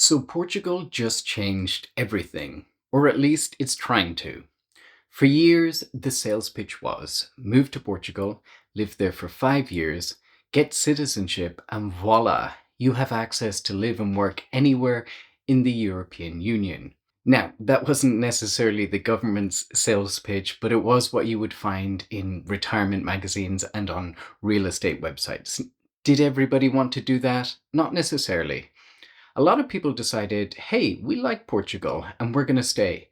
So Portugal just changed everything, or at least it's trying to. For years, the sales pitch was move to Portugal, live there for 5 years, get citizenship, and voila, you have access to live and work anywhere in the European Union. Now, that wasn't necessarily the government's sales pitch, but it was what you would find in retirement magazines and on real estate websites. Did everybody want to do that? Not necessarily. A lot of people decided, hey, we like Portugal and we're going to stay.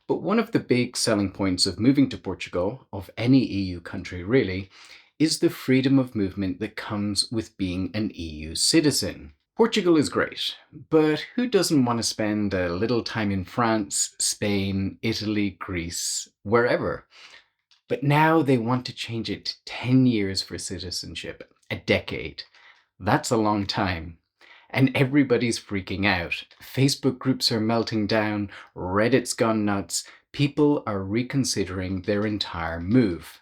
But one of the big selling points of moving to Portugal, of any EU country really, is the freedom of movement that comes with being an EU citizen. Portugal is great, but who doesn't want to spend a little time in France, Spain, Italy, Greece, wherever? But now they want to change it to 10 years for citizenship, a decade. That's a long time. And everybody's freaking out. Facebook groups are melting down, Reddit's gone nuts, people are reconsidering their entire move.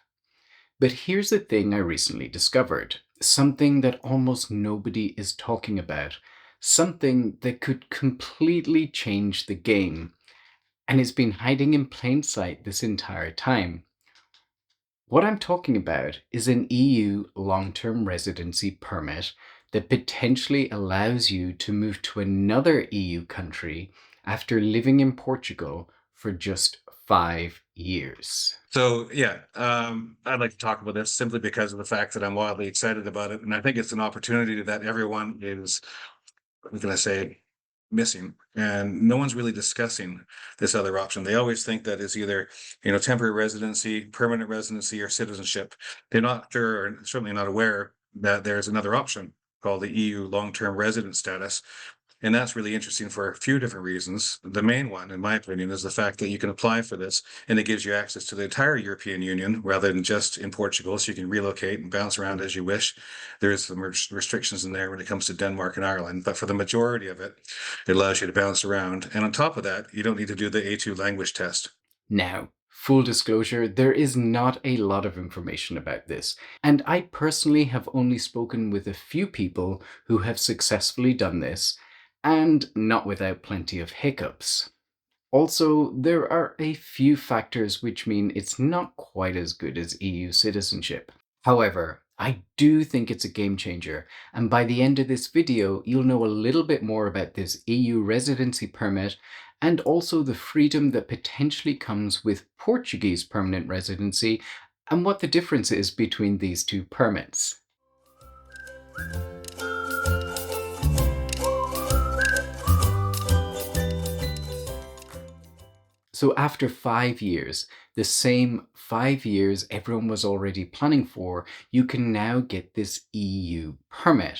But here's the thing I recently discovered, something that almost nobody is talking about, something that could completely change the game, and it's been hiding in plain sight this entire time. What I'm talking about is an EU long-term residency permit that potentially allows you to move to another EU country after living in Portugal for just 5 years. I'd like to talk about this simply because of the fact that I'm wildly excited about it, and I think it's an opportunity that everyone is, what can I say, missing, and no one's really discussing this other option. They always think that it's either, temporary residency, permanent residency, or citizenship. They're not sure, or certainly not aware that there's another option called the EU long-term resident status, and that's really interesting for a few different reasons. The main one, in my opinion, is the fact that you can apply for this and it gives you access to the entire European Union rather than just in Portugal. So you can relocate and bounce around as you wish. There is some restrictions in there when it comes to Denmark and Ireland, but for the majority of it, it allows you to bounce around. And on top of that, you don't need to do the A2 language test. Now, full disclosure, there is not a lot of information about this, and I personally have only spoken with a few people who have successfully done this, and not without plenty of hiccups. Also, there are a few factors which mean it's not quite as good as EU citizenship. However, I do think it's a game changer, and by the end of this video, you'll know a little bit more about this EU residency permit and also the freedom that potentially comes with Portuguese permanent residency and what the difference is between these two permits. So after 5 years, the same 5 years everyone was already planning for, you can now get this EU permit.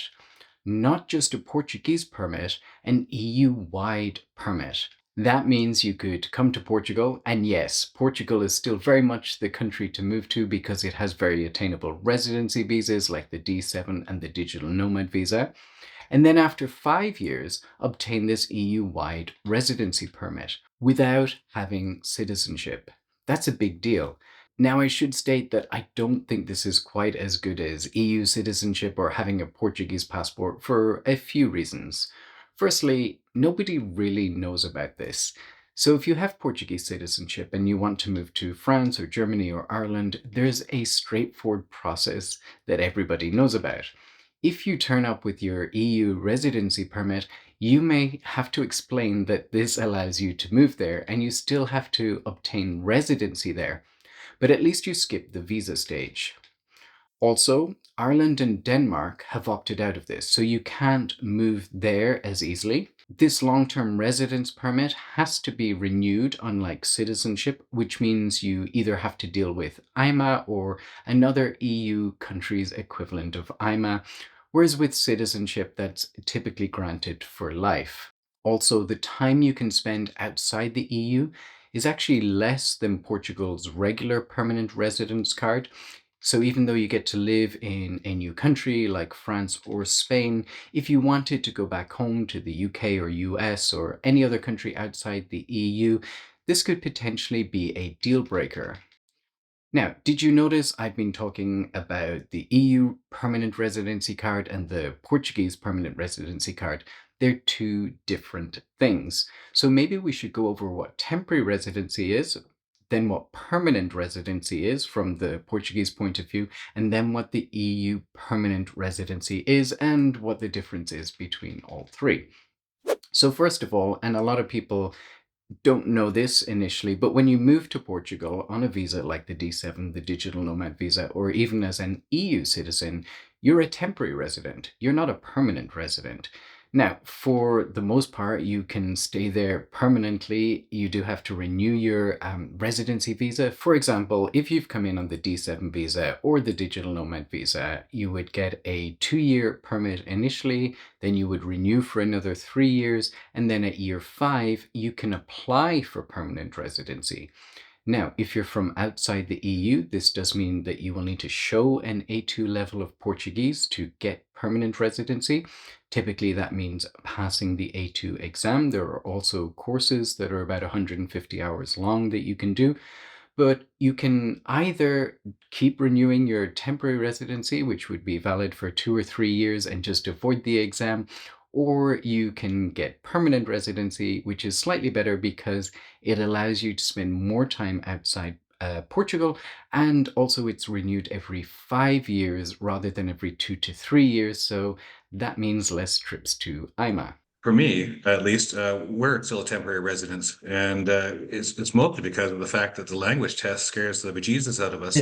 Not just a Portuguese permit, an EU-wide permit. That means you could come to Portugal, and yes, Portugal is still very much the country to move to because it has very attainable residency visas like the D7 and the digital nomad visa. And then after 5 years, obtain this EU-wide residency permit without having citizenship. That's a big deal. Now, I should state that I don't think this is quite as good as EU citizenship or having a Portuguese passport for a few reasons. Firstly, nobody really knows about this. So if you have Portuguese citizenship and you want to move to France or Germany or Ireland, there's a straightforward process that everybody knows about. If you turn up with your EU residency permit, you may have to explain that this allows you to move there and you still have to obtain residency there, but at least you skip the visa stage. Also, Ireland and Denmark have opted out of this, so you can't move there as easily. This long-term residence permit has to be renewed, unlike citizenship, which means you either have to deal with IMA or another EU country's equivalent of IMA, whereas with citizenship, that's typically granted for life. Also, the time you can spend outside the EU is actually less than Portugal's regular permanent residence card. So even though you get to live in a new country like France or Spain, if you wanted to go back home to the UK or US or any other country outside the EU, this could potentially be a deal breaker. Now, did you notice I've been talking about the EU permanent residency card and the Portuguese permanent residency card? They're two different things. So maybe we should go over what temporary residency is, then what permanent residency is from the Portuguese point of view, and then what the EU permanent residency is and what the difference is between all three. So, first of all, and a lot of people don't know this initially, but when you move to Portugal on a visa like the D7, the digital nomad visa, or even as an EU citizen, you're a temporary resident. You're not a permanent resident. Now, for the most part, you can stay there permanently. You do have to renew your residency visa. For example, if you've come in on the D7 visa or the digital nomad visa, you would get a 2 year permit initially, then you would renew for another 3 years, and then at year five, you can apply for permanent residency. Now, if you're from outside the EU, this does mean that you will need to show an A2 level of Portuguese to get permanent residency. Typically, that means passing the A2 exam. There are also courses that are about 150 hours long that you can do. But you can either keep renewing your temporary residency, which would be valid for 2 or 3 years and just avoid the exam, or you can get permanent residency, which is slightly better because it allows you to spend more time outside Portugal, and also it's renewed every 5 years rather than every 2 to 3 years. So that means less trips to IMA. For me, at least, we're still a temporary residence, and it's mostly because of the fact that the language test scares the bejesus out of us.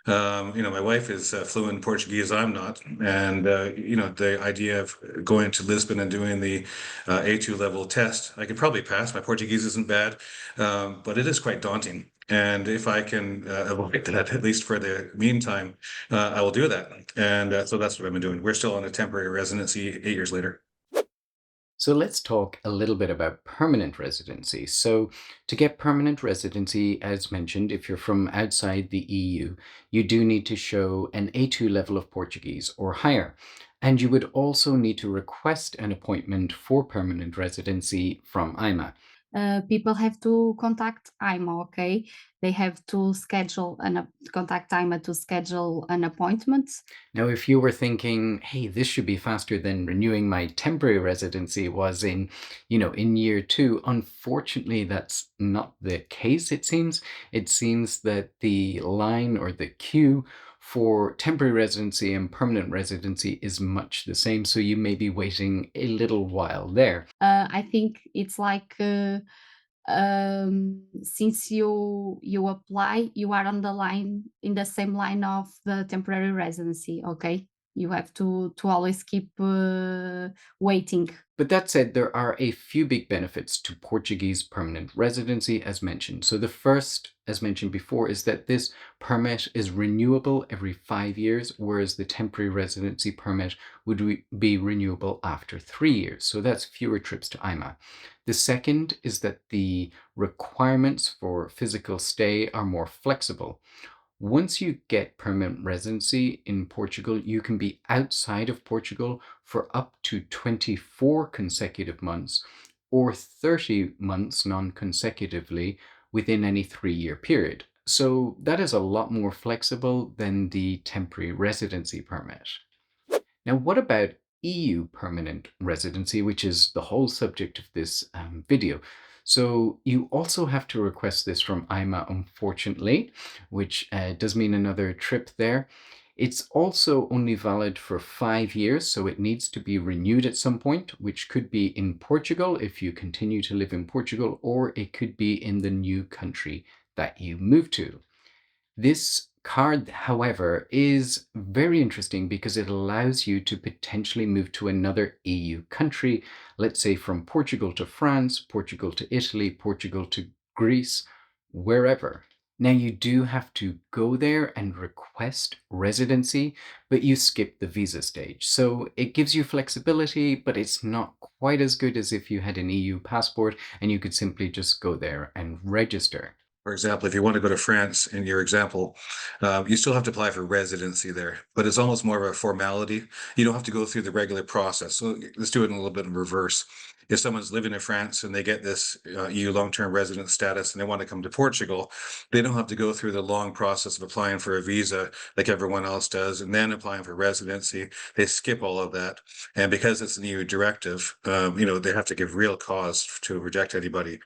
My wife is fluent in Portuguese, I'm not, and the idea of going to Lisbon and doing the A2 level test, I could probably pass. My Portuguese isn't bad, but it is quite daunting. And if I can avoid that, at least for the meantime, I will do that. And so that's what I've been doing. We're still on a temporary residency 8 years later. So let's talk a little bit about permanent residency. So, to get permanent residency, as mentioned, if you're from outside the EU, you do need to show an A2 level of Portuguese or higher. And you would also need to request an appointment for permanent residency from IMA. People have to contact IMA, okay? They have to contact IMA to schedule an appointment. Now, if you were thinking, hey, this should be faster than renewing my temporary residency was in year two, unfortunately, that's not the case, it seems. It seems that the line or the queue for temporary residency and permanent residency is much the same. So you may be waiting a little while there. I think it's like since you apply, you are on the line in the same line of the temporary residency. Okay, you have to always keep waiting. But that said, there are a few big benefits to Portuguese permanent residency, as mentioned. So, the first, as mentioned before, is that this permit is renewable every 5 years, whereas the temporary residency permit would be renewable after 3 years. So, that's fewer trips to IMA. The second is that the requirements for physical stay are more flexible. Once you get permanent residency in Portugal, you can be outside of Portugal for up to 24 consecutive months or 30 months non consecutively within any 3 year period. So that is a lot more flexible than the temporary residency permit. Now, what about EU permanent residency, which is the whole subject of this video? So, you also have to request this from IMA, unfortunately, which does mean another trip there. It's also only valid for 5 years, so it needs to be renewed at some point, which could be in Portugal if you continue to live in Portugal, or it could be in the new country that you move to. This card, however, is very interesting because it allows you to potentially move to another EU country, let's say from Portugal to France, Portugal to Italy, Portugal to Greece, wherever. Now, you do have to go there and request residency, but you skip the visa stage. So it gives you flexibility, but it's not quite as good as if you had an EU passport and you could simply just go there and register. For example, if you want to go to France, in your example, you still have to apply for residency there, but it's almost more of a formality. You don't have to go through the regular process. So let's do it in a little bit in reverse. if someone's living in France and they get this EU long-term resident status and they want to come to Portugal, they don't have to go through the long process of applying for a visa like everyone else does, and then applying for residency. They skip all of that. And because it's an EU directive, they have to give real cause to reject anybody.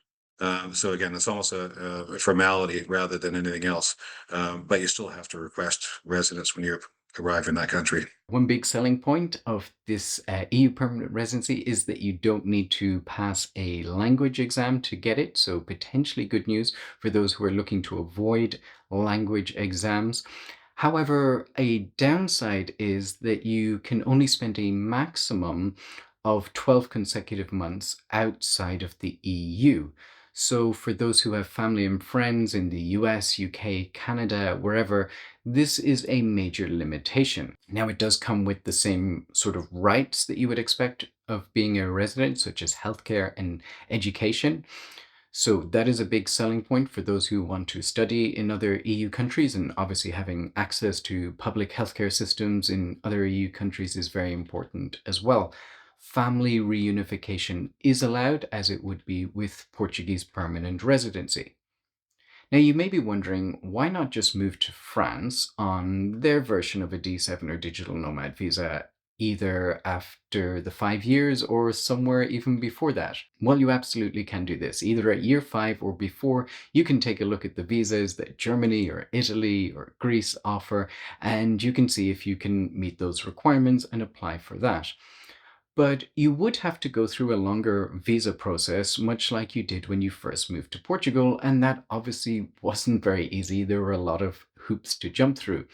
So again, it's almost a formality rather than anything else. But you still have to request residence when you arrive in that country. One big selling point of this EU permanent residency is that you don't need to pass a language exam to get it. So, potentially good news for those who are looking to avoid language exams. However, a downside is that you can only spend a maximum of 12 consecutive months outside of the EU. So, for those who have family and friends in the US, UK, Canada, wherever, this is a major limitation. Now, it does come with the same sort of rights that you would expect of being a resident, such as healthcare and education. So that is a big selling point for those who want to study in other EU countries, and obviously having access to public healthcare systems in other EU countries is very important as well. Family reunification is allowed, as it would be with Portuguese permanent residency. Now, you may be wondering, why not just move to France on their version of a D7 or digital nomad visa, either after the 5 years or somewhere even before that? Well, you absolutely can do this. Either at year 5 or before, you can take a look at the visas that Germany or Italy or Greece offer, and you can see if you can meet those requirements and apply for that. But you would have to go through a longer visa process, much like you did when you first moved to Portugal, and that obviously wasn't very easy. There were a lot of hoops to jump through.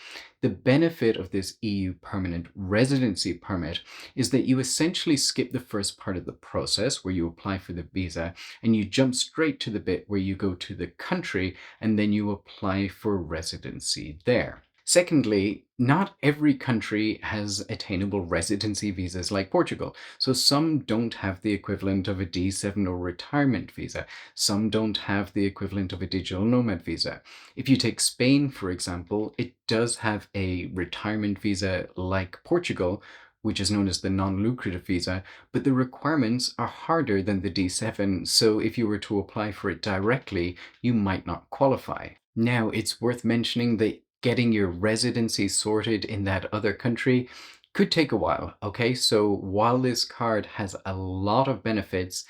The benefit of this EU permanent residency permit is that you essentially skip the first part of the process where you apply for the visa and you jump straight to the bit where you go to the country and then you apply for residency there. Secondly, not every country has attainable residency visas like Portugal. So some don't have the equivalent of a D7 or retirement visa. Some don't have the equivalent of a digital nomad visa. If you take Spain, for example, it does have a retirement visa like Portugal, which is known as the non-lucrative visa, but the requirements are harder than the D7. So if you were to apply for it directly, you might not qualify. Now, it's worth mentioning that getting your residency sorted in that other country could take a while. Okay, so while this card has a lot of benefits,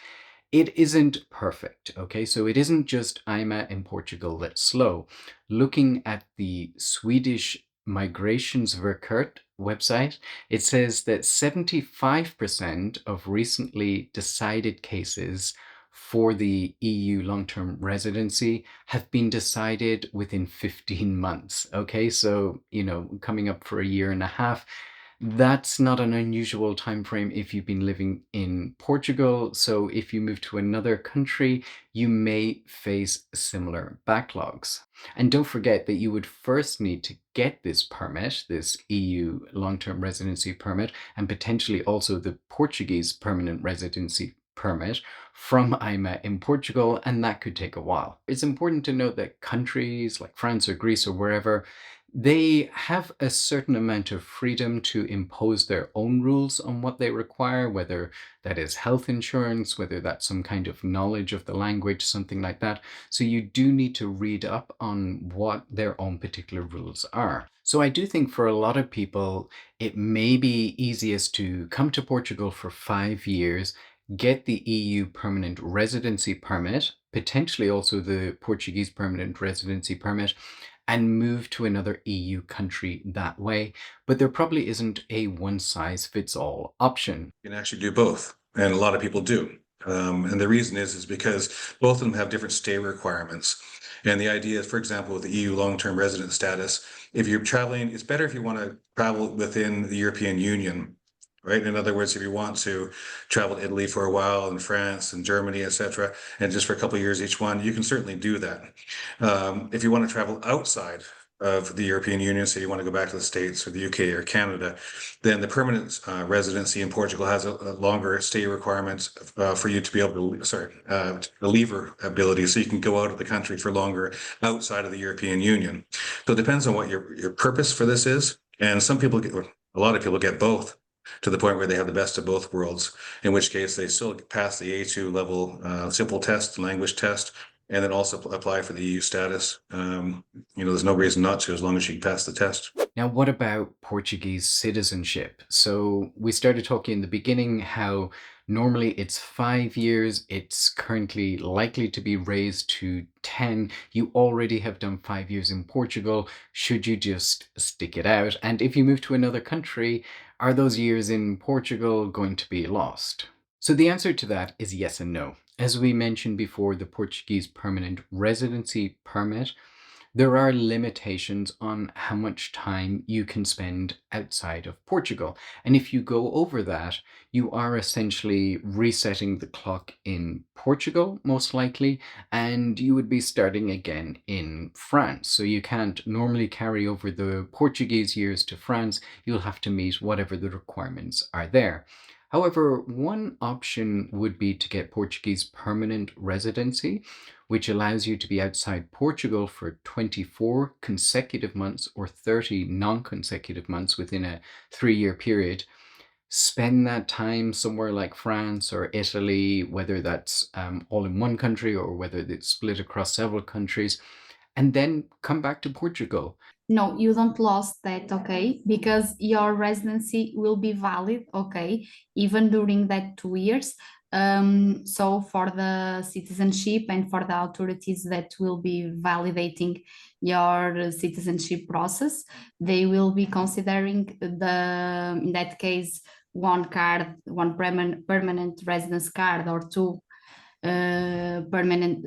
it isn't perfect. Okay, so it isn't just IMA in Portugal that's slow. Looking at the Swedish Migrationsverket website, it says that 75% of recently decided cases for the EU long-term residency have been decided within 15 months. Okay, so, coming up for a year and a half. That's not an unusual time frame if you've been living in Portugal. So if you move to another country, you may face similar backlogs. And don't forget that you would first need to get this permit, this EU long-term residency permit, and potentially also the Portuguese permanent residency permit from IMA in Portugal, and that could take a while. It's important to note that countries like France or Greece or wherever, they have a certain amount of freedom to impose their own rules on what they require, whether that is health insurance, whether that's some kind of knowledge of the language, something like that. So you do need to read up on what their own particular rules are. So I do think for a lot of people, it may be easiest to come to Portugal for 5 years, get the EU permanent residency permit, potentially also the Portuguese permanent residency permit, and move to another EU country that way. But there probably isn't a one size fits all option. You can actually do both, and a lot of people do. And the reason is because both of them have different stay requirements. And the idea is, for example, with the EU long-term resident status, if you're traveling, it's better if you want to travel within the European Union, right? In other words, if you want to travel to Italy for a while, and France and Germany, etc., and just for a couple of years each one, you can certainly do that. If you want to travel outside of the European Union, so you want to go back to the States or the UK or Canada, then the permanent residency in Portugal has a longer stay requirement for you to be able to, the lever ability, so you can go out of the country for longer outside of the European Union. So it depends on what your purpose for this is, and some people get, a lot of people get both. to the point where they have the best of both worlds, in which case they still pass the A2 level simple test, language test, and then also apply for the EU status. There's no reason not to, as long as you pass the test. Now, what about Portuguese citizenship? So, we started talking in the beginning how normally it's 5 years. It's currently likely to be raised to 10. You already have done 5 years in Portugal. Should you just stick it out? And if you move to another country, are those years in Portugal going to be lost? So, the answer to that is yes and no. As we mentioned before, the Portuguese permanent residency permit, there are limitations on how much time you can spend outside of Portugal. And if you go over that, you are essentially resetting the clock in Portugal, most likely, and you would be starting again in France. So you can't normally carry over the Portuguese years to France. You'll have to meet whatever the requirements are there. However, one option would be to get Portuguese permanent residency, which allows you to be outside Portugal for 24 consecutive months or 30 non consecutive months within a 3 year period. Spend that time somewhere like France or Italy, whether that's all in one country or whether it's split across several countries, and then come back to Portugal. No, you don't lost that, okay? Because your residency will be valid, okay, even during that 2 years. So for the citizenship and for the authorities that will be validating your citizenship process, they will be considering in that case, one card, one permanent residence card or two permanent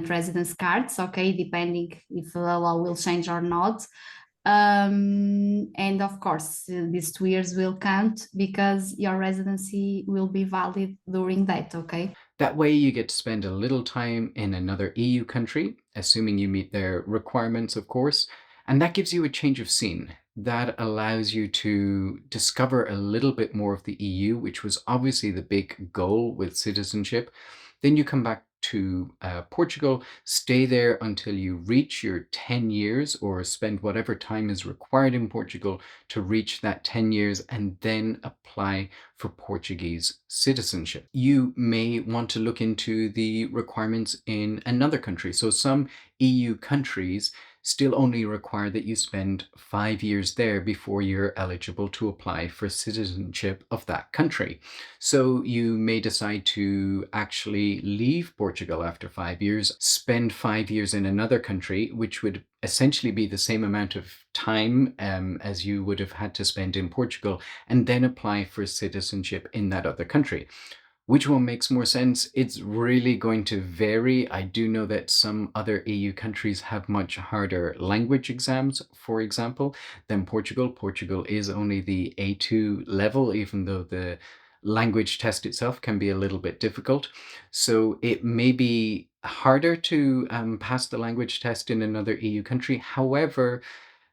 residence cards, okay, depending if the law will change or not. And of course, these 2 years will count because your residency will be valid during that, okay? That way, you get to spend a little time in another EU country, assuming you meet their requirements, of course, and that gives you a change of scene. That allows you to discover a little bit more of the EU, which was obviously the big goal with citizenship. Then you come back to Portugal, stay there until you reach your 10 years or spend whatever time is required in Portugal to reach that 10 years, and then apply for Portuguese citizenship. You may want to look into the requirements in another country. So some EU countries still only require that you spend 5 years there before you're eligible to apply for citizenship of that country. So you may decide to actually leave Portugal after 5 years, spend 5 years in another country, which would essentially be the same amount of time as you would have had to spend in Portugal, and then apply for citizenship in that other country. Which one makes more sense? It's really going to vary. I do know that some other EU countries have much harder language exams, for example, than Portugal. Portugal is only the A2 level, even though the language test itself can be a little bit difficult. So it may be harder to pass the language test in another EU country. However,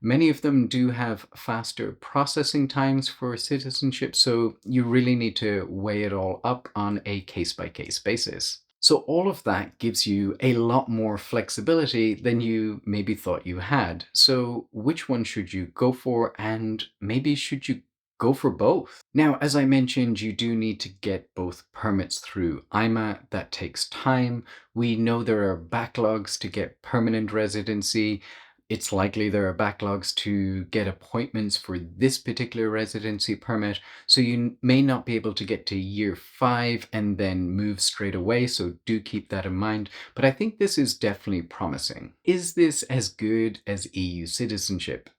many of them do have faster processing times for citizenship, so you really need to weigh it all up on a case by case basis. So, all of that gives you a lot more flexibility than you maybe thought you had. So, which one should you go for, and maybe should you go for both? Now, as I mentioned, you do need to get both permits through IMA. That takes time. We know there are backlogs to get permanent residency. It's likely there are backlogs to get appointments for this particular residency permit. So you may not be able to get to year 5 and then move straight away. So do keep that in mind. But I think this is definitely promising. Is this as good as EU citizenship?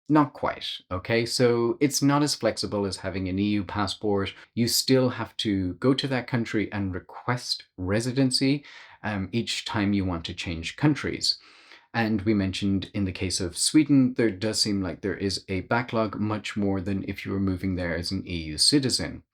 Not quite. Okay. So it's not as flexible as having an EU passport. You still have to go to that country and request residency each time you want to change countries. And we mentioned in the case of Sweden, there does seem like there is a backlog much more than if you were moving there as an EU citizen.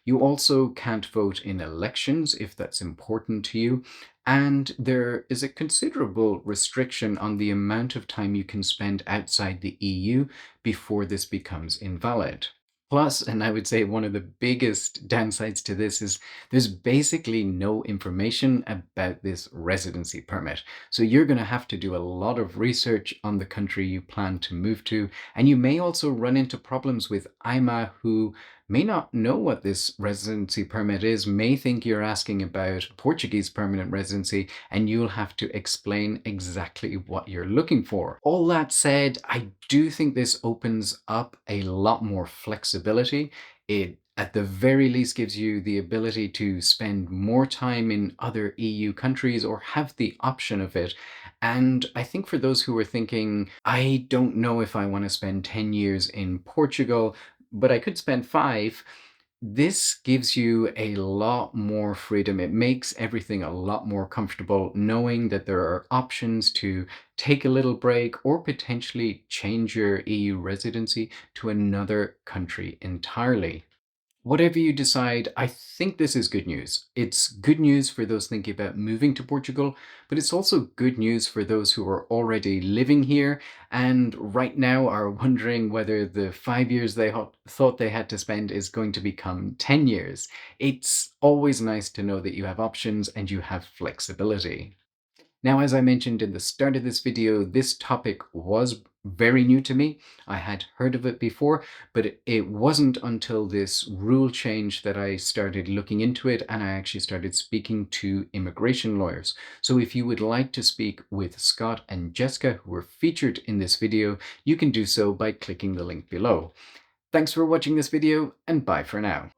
You also can't vote in elections if that's important to you. And there is a considerable restriction on the amount of time you can spend outside the EU before this becomes invalid. Plus, and I would say one of the biggest downsides to this is there's basically no information about this residency permit. So you're going to have to do a lot of research on the country you plan to move to. And you may also run into problems with IMA, who may not know what this residency permit is, may think you're asking about Portuguese permanent residency, and you'll have to explain exactly what you're looking for. All that said, I do think this opens up a lot more flexibility. It at the very least gives you the ability to spend more time in other EU countries or have the option of it. And I think for those who are thinking, I don't know if I want to spend 10 years in Portugal, but I could spend 5, this gives you a lot more freedom. It makes everything a lot more comfortable knowing that there are options to take a little break or potentially change your EU residency to another country entirely. Whatever you decide, I think this is good news. It's good news for those thinking about moving to Portugal, but it's also good news for those who are already living here and right now are wondering whether the 5 years they thought they had to spend is going to become 10 years. It's always nice to know that you have options and you have flexibility. Now, as I mentioned in the start of this video, this topic was very new to me. I had heard of it before, but it wasn't until this rule change that I started looking into it and I actually started speaking to immigration lawyers. So if you would like to speak with Scott and Jessica, who were featured in this video, you can do so by clicking the link below. Thanks for watching this video, and bye for now.